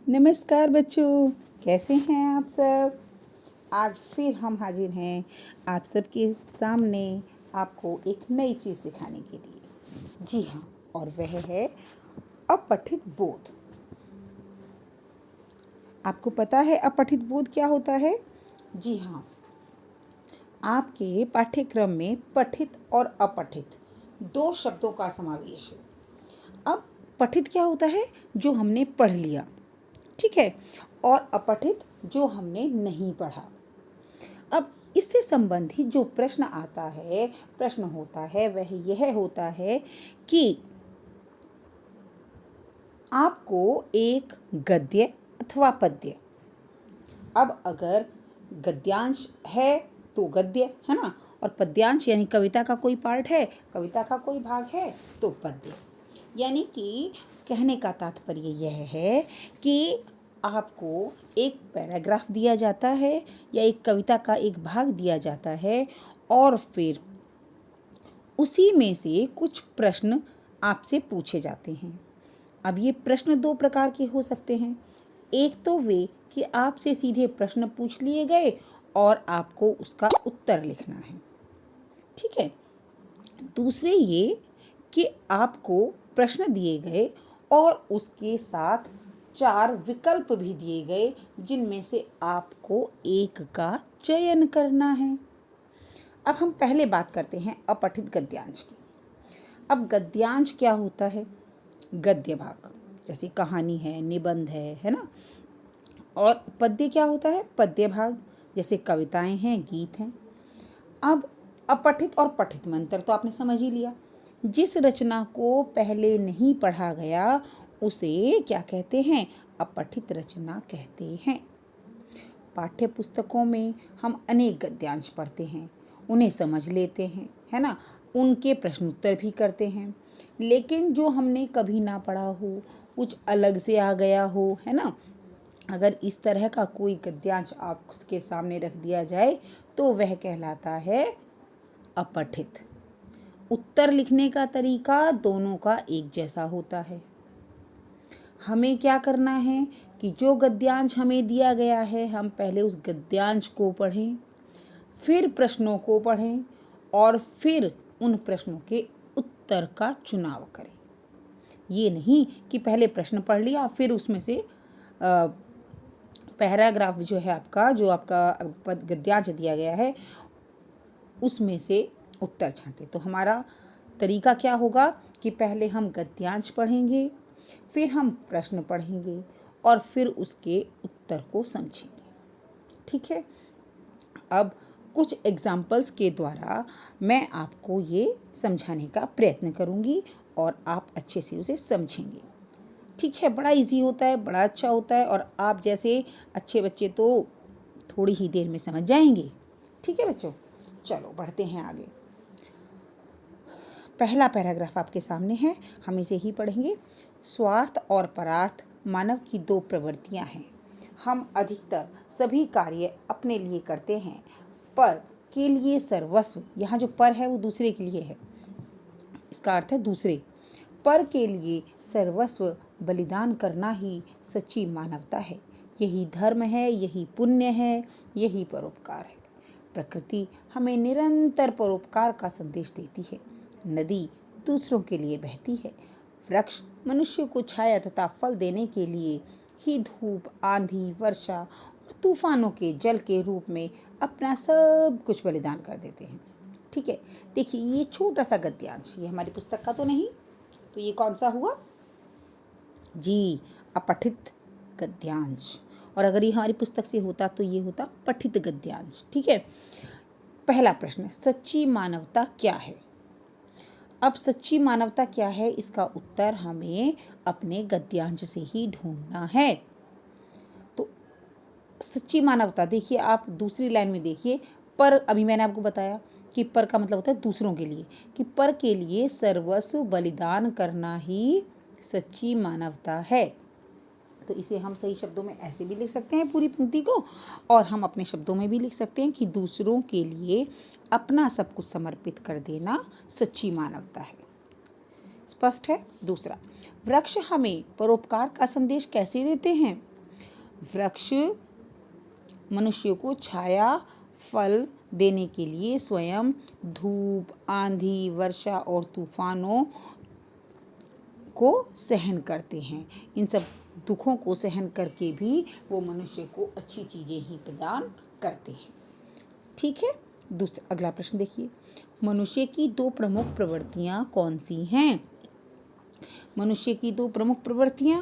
नमस्कार बच्चों, कैसे हैं आप सब। आज फिर हम हाजिर हैं आप सबके सामने आपको एक नई चीज़ सिखाने के लिए। जी हाँ, और वह है अपठित बोध। आपको पता है अपठित बोध क्या होता है? जी हाँ, आपके पाठ्यक्रम में पठित और अपठित दो शब्दों का समावेश है। अब पठित क्या होता है? जो हमने पढ़ लिया, ठीक है, और अपठित जो हमने नहीं पढ़ा। अब इससे संबंधित जो प्रश्न होता है वह यह होता है कि आपको एक गद्य अथवा पद्य, अब अगर गद्यांश है तो गद्य है ना, और पद्यांश यानी कविता का कोई पार्ट है, कविता का कोई भाग है तो पद्य। यानी कि कहने का तात्पर्य यह है कि आपको एक पैराग्राफ दिया जाता है या एक कविता का एक भाग दिया जाता है और फिर उसी में से कुछ प्रश्न आपसे पूछे जाते हैं। अब ये प्रश्न दो प्रकार के हो सकते हैं। एक तो वे कि आपसे सीधे प्रश्न पूछ लिए गए और आपको उसका उत्तर लिखना है, ठीक है। दूसरे ये कि आपको प्रश्न दिए गए और उसके साथ 4 विकल्प भी दिए गए जिनमें से आपको एक का चयन करना है। अब हम पहले बात करते हैं अपठित गद्यांश की। अब गद्यांश क्या होता है? गद्य भाग, जैसे कहानी है, निबंध है ना। और पद्य क्या होता है? पद्य भाग, जैसे कविताएं हैं, गीत हैं। अब अपठित और पठित में अंतर तो आपने समझ ही लिया। जिस रचना को पहले नहीं पढ़ा गया उसे क्या कहते हैं? अपठित रचना कहते हैं। पाठ्य पुस्तकों में हम अनेक गद्यांश पढ़ते हैं, उन्हें समझ लेते हैं, है ना, उनके प्रश्न उत्तर भी करते हैं। लेकिन जो हमने कभी ना पढ़ा हो, कुछ अलग से आ गया हो, है ना, अगर इस तरह का कोई गद्यांश आपके सामने रख दिया जाए तो वह कहलाता है अपठित। उत्तर लिखने का तरीका दोनों का एक जैसा होता है। हमें क्या करना है कि जो गद्यांश हमें दिया गया है हम पहले उस गद्यांश को पढ़ें, फिर प्रश्नों को पढ़ें और फिर उन प्रश्नों के उत्तर का चुनाव करें। ये नहीं कि पहले प्रश्न पढ़ लिया फिर उसमें से पैराग्राफ जो है आपका, जो आपका गद्यांश दिया गया है उसमें से उत्तर छांटे। तो हमारा तरीका क्या होगा कि पहले हम गद्यांश पढ़ेंगे, फिर हम प्रश्न पढ़ेंगे और फिर उसके उत्तर को समझेंगे, ठीक है। अब कुछ एग्जाम्पल्स के द्वारा मैं आपको ये समझाने का प्रयत्न करूँगी और आप अच्छे से उसे समझेंगे, ठीक है। बड़ा इजी होता है, बड़ा अच्छा होता है और आप जैसे अच्छे बच्चे तो थोड़ी ही देर में समझ जाएंगे, ठीक है बच्चों। चलो बढ़ते हैं आगे। पहला पैराग्राफ आपके सामने है, हम इसे ही पढ़ेंगे। स्वार्थ और परार्थ मानव की दो प्रवृत्तियां हैं। हम अधिकतर सभी कार्य अपने लिए करते हैं, पर के लिए सर्वस्व, यहाँ जो पर है वो दूसरे के लिए है, इसका अर्थ है दूसरे, पर के लिए सर्वस्व बलिदान करना ही सच्ची मानवता है। यही धर्म है, यही पुण्य है, यही परोपकार है। प्रकृति हमें निरंतर परोपकार का संदेश देती है। नदी दूसरों के लिए बहती है। वृक्ष मनुष्य को छाया तथा फल देने के लिए ही धूप, आंधी, वर्षा और तूफानों के जल के रूप में अपना सब कुछ बलिदान कर देते हैं, ठीक है। देखिए ये छोटा सा गद्यांश, ये हमारी पुस्तक का तो नहीं, तो ये कौन सा हुआ? जी, अपठित गद्यांश। और अगर ये हमारी पुस्तक से होता तो ये होता पठित गद्यांश, ठीक है। पहला प्रश्न, सच्ची मानवता क्या है? अब सच्ची मानवता क्या है, इसका उत्तर हमें अपने गद्यांश से ही ढूंढना है। तो सच्ची मानवता, देखिए आप दूसरी लाइन में देखिए, पर अभी मैंने आपको बताया कि पर का मतलब होता है दूसरों के लिए, कि पर के लिए सर्वस्व बलिदान करना ही सच्ची मानवता है। तो इसे हम सही शब्दों में ऐसे भी लिख सकते हैं पूरी पंक्ति को, और हम अपने शब्दों में भी लिख सकते हैं कि दूसरों के लिए अपना सब कुछ समर्पित कर देना सच्ची मानवता है। स्पष्ट है? दूसरा, वृक्ष हमें परोपकार का संदेश कैसे देते हैं? वृक्ष मनुष्य को छाया, फल देने के लिए स्वयं धूप, आंधी, वर्षा और तूफानों को सहन करते हैं। इन सब दुखों को सहन करके भी वो मनुष्य को अच्छी चीज़ें ही प्रदान करते हैं। ठीक है, अगला प्रश्न देखिए। मनुष्य की दो प्रमुख प्रवृत्तियां कौन सी हैं? मनुष्य की दो प्रमुख प्रवृत्तियां,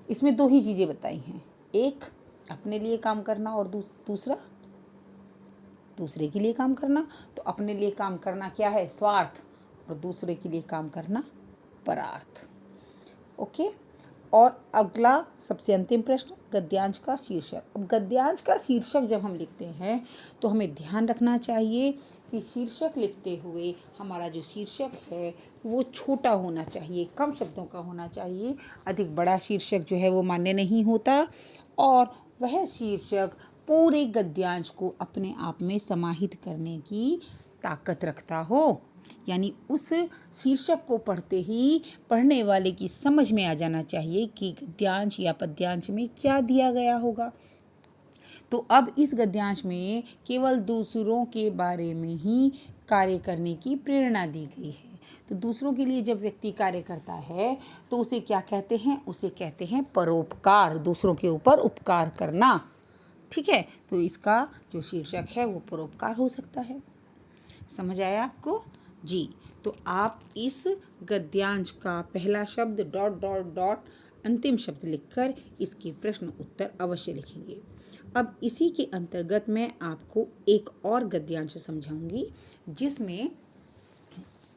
इसमें दो ही चीज़ें बताई हैं। एक अपने लिए काम करना और दूसरा दूसरे के लिए काम करना। तो अपने लिए काम करना क्या है? स्वार्थ। और दूसरे के लिए काम करना परार्थ। ओके। और अगला सबसे अंतिम प्रश्न, गद्यांश का शीर्षक। अब गद्यांश का शीर्षक जब हम लिखते हैं तो हमें ध्यान रखना चाहिए कि शीर्षक लिखते हुए हमारा जो शीर्षक है वो छोटा होना चाहिए, कम शब्दों का होना चाहिए। अधिक बड़ा शीर्षक जो है वो मान्य नहीं होता, और वह शीर्षक पूरे गद्यांश को अपने आप में समाहित करने की ताकत रखता हो। यानी उस शीर्षक को पढ़ते ही पढ़ने वाले की समझ में आ जाना चाहिए कि गद्यांश या पद्यांश में क्या दिया गया होगा। तो अब इस गद्यांश में केवल दूसरों के बारे में ही कार्य करने की प्रेरणा दी गई है। तो दूसरों के लिए जब व्यक्ति कार्य करता है तो उसे क्या कहते हैं? उसे कहते हैं परोपकार, दूसरों के ऊपर उपकार करना। ठीक है, तो इसका जो शीर्षक है वो परोपकार हो सकता है। समझ आया आपको? जी। तो आप इस गद्यांश का पहला शब्द डॉट डॉट डॉट अंतिम शब्द लिखकर इसके प्रश्न उत्तर अवश्य लिखेंगे। अब इसी के अंतर्गत मैं आपको एक और गद्यांश समझाऊंगी जिसमें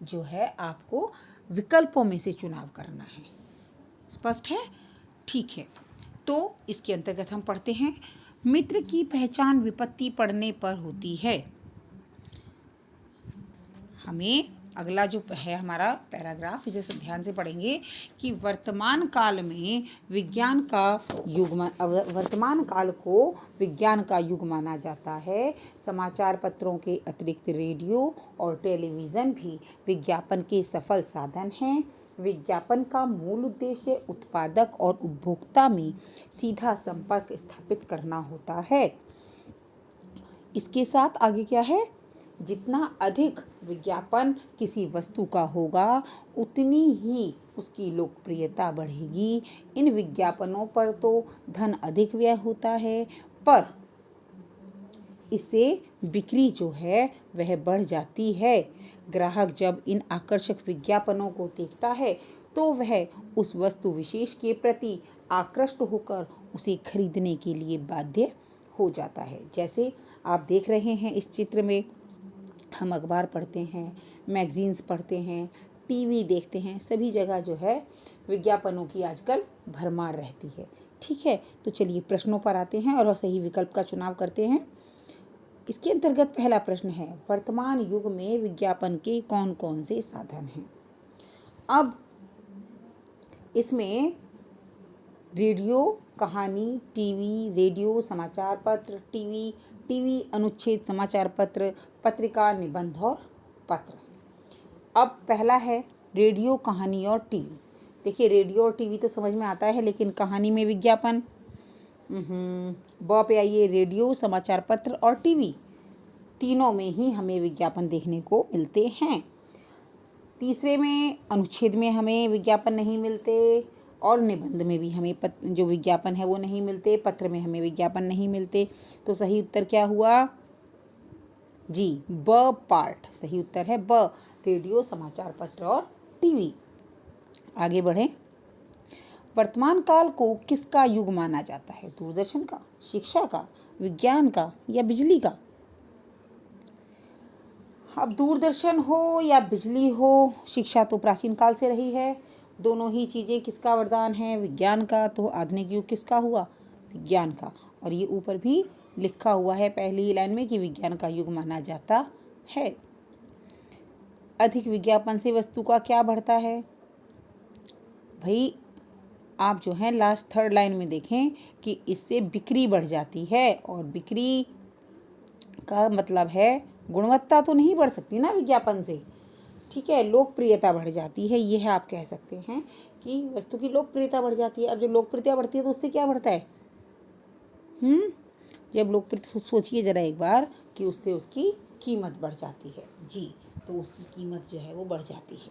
जो है आपको विकल्पों में से चुनाव करना है। स्पष्ट है? ठीक है, तो इसके अंतर्गत हम पढ़ते हैं। मित्र की पहचान विपत्ति पड़ने पर होती है। हमें अगला जो है हमारा पैराग्राफ, इसे सब ध्यान से पढ़ेंगे कि वर्तमान काल में वर्तमान काल को विज्ञान का युग माना जाता है। समाचार पत्रों के अतिरिक्त रेडियो और टेलीविज़न भी विज्ञापन के सफल साधन हैं। विज्ञापन का मूल उद्देश्य उत्पादक और उपभोक्ता में सीधा संपर्क स्थापित करना होता है। इसके साथ आगे क्या है? जितना अधिक विज्ञापन किसी वस्तु का होगा उतनी ही उसकी लोकप्रियता बढ़ेगी। इन विज्ञापनों पर तो धन अधिक व्यय होता है, पर इससे बिक्री जो है वह बढ़ जाती है। ग्राहक जब इन आकर्षक विज्ञापनों को देखता है तो वह उस वस्तु विशेष के प्रति आकृष्ट होकर उसे खरीदने के लिए बाध्य हो जाता है। जैसे आप देख रहे हैं इस चित्र में, हम अखबार पढ़ते हैं, मैगजीन्स पढ़ते हैं, टीवी देखते हैं, सभी जगह जो है विज्ञापनों की आजकल भरमार रहती है। ठीक है, तो चलिए प्रश्नों पर आते हैं और सही विकल्प का चुनाव करते हैं। इसके अंतर्गत पहला प्रश्न है, वर्तमान युग में विज्ञापन के कौन कौन से साधन हैं? अब इसमें रेडियो, कहानी, टीवी, रेडियो, समाचार पत्र, टीवी अनुच्छेद, समाचार पत्र, पत्रिका, निबंध और पत्र। अब पहला है रेडियो, कहानी और टीवी। देखिए, रेडियो और टीवी तो समझ में आता है, लेकिन कहानी में विज्ञापन। ब पे आइए, रेडियो, समाचार पत्र और टीवी, तीनों में ही हमें विज्ञापन देखने को मिलते हैं। तीसरे में अनुच्छेद में हमें विज्ञापन नहीं मिलते, और निबंध में भी हमें जो विज्ञापन है वो नहीं मिलते, पत्र में हमें विज्ञापन नहीं मिलते। तो सही उत्तर क्या हुआ? जी, ब पार्ट सही उत्तर है। ब, रेडियो, समाचार पत्र और टीवी। आगे बढ़ें। वर्तमान काल को किसका युग माना जाता है? दूरदर्शन का, शिक्षा का, विज्ञान का या बिजली का? अब दूरदर्शन हो या बिजली हो, शिक्षा तो प्राचीन काल से रही है। दोनों ही चीज़ें किसका वरदान है? विज्ञान का। तो आधुनिक युग किसका हुआ? विज्ञान का। और ये ऊपर भी लिखा हुआ है पहली लाइन में कि विज्ञान का युग माना जाता है। अधिक विज्ञापन से वस्तु का क्या बढ़ता है? भाई आप जो है लास्ट थर्ड लाइन में देखें कि इससे बिक्री बढ़ जाती है, और बिक्री का मतलब है गुणवत्ता तो नहीं बढ़ सकती ना विज्ञापन से। ठीक है, लोकप्रियता बढ़ जाती है। यह आप कह सकते हैं कि वस्तु की लोकप्रियता बढ़ जाती है। अब जब लोकप्रियता बढ़ती है तो उससे क्या बढ़ता है? जब लोकप्रिय, सोचिए ज़रा एक बार कि उससे उसकी कीमत बढ़ जाती है जी, तो उसकी कीमत जो है वो बढ़ जाती है।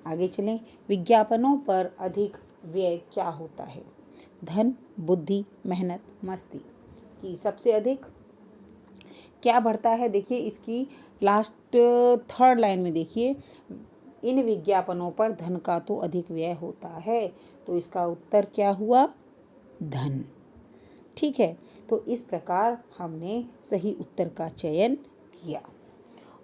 आगे चलें। विज्ञापनों पर अधिक व्यय क्या होता है? धन, बुद्धि, मेहनत, मस्ती की सबसे अधिक क्या बढ़ता है? देखिए इसकी लास्ट थर्ड लाइन में देखिए, इन विज्ञापनों पर धन का तो अधिक व्यय होता है, तो इसका उत्तर क्या हुआ? धन। ठीक है, तो इस प्रकार हमने सही उत्तर का चयन किया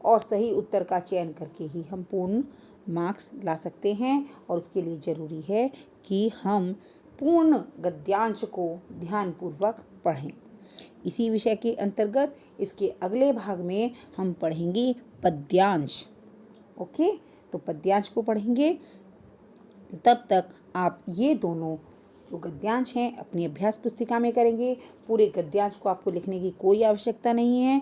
और सही उत्तर का चयन करके ही हम पूर्ण मार्क्स ला सकते हैं। और उसके लिए ज़रूरी है कि हम पूर्ण गद्यांश को ध्यानपूर्वक पढ़ें। इसी विषय के अंतर्गत इसके अगले भाग में हम पढ़ेंगे पद्यांश। ओके, तो पद्यांश को पढ़ेंगे। तब तक आप ये दोनों जो गद्यांश हैं अपनी अभ्यास पुस्तिका में करेंगे। पूरे गद्यांश को आपको लिखने की कोई आवश्यकता नहीं है।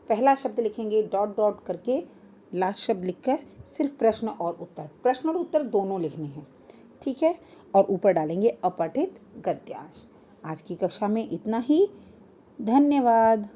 पहला शब्द लिखेंगे डॉट डॉट करके, लास्ट शब्द लिखकर सिर्फ प्रश्न और उत्तर दोनों लिखने हैं। ठीक है, और ऊपर डालेंगे अपठित गद्यांश। आज की कक्षा में इतना ही। धन्यवाद।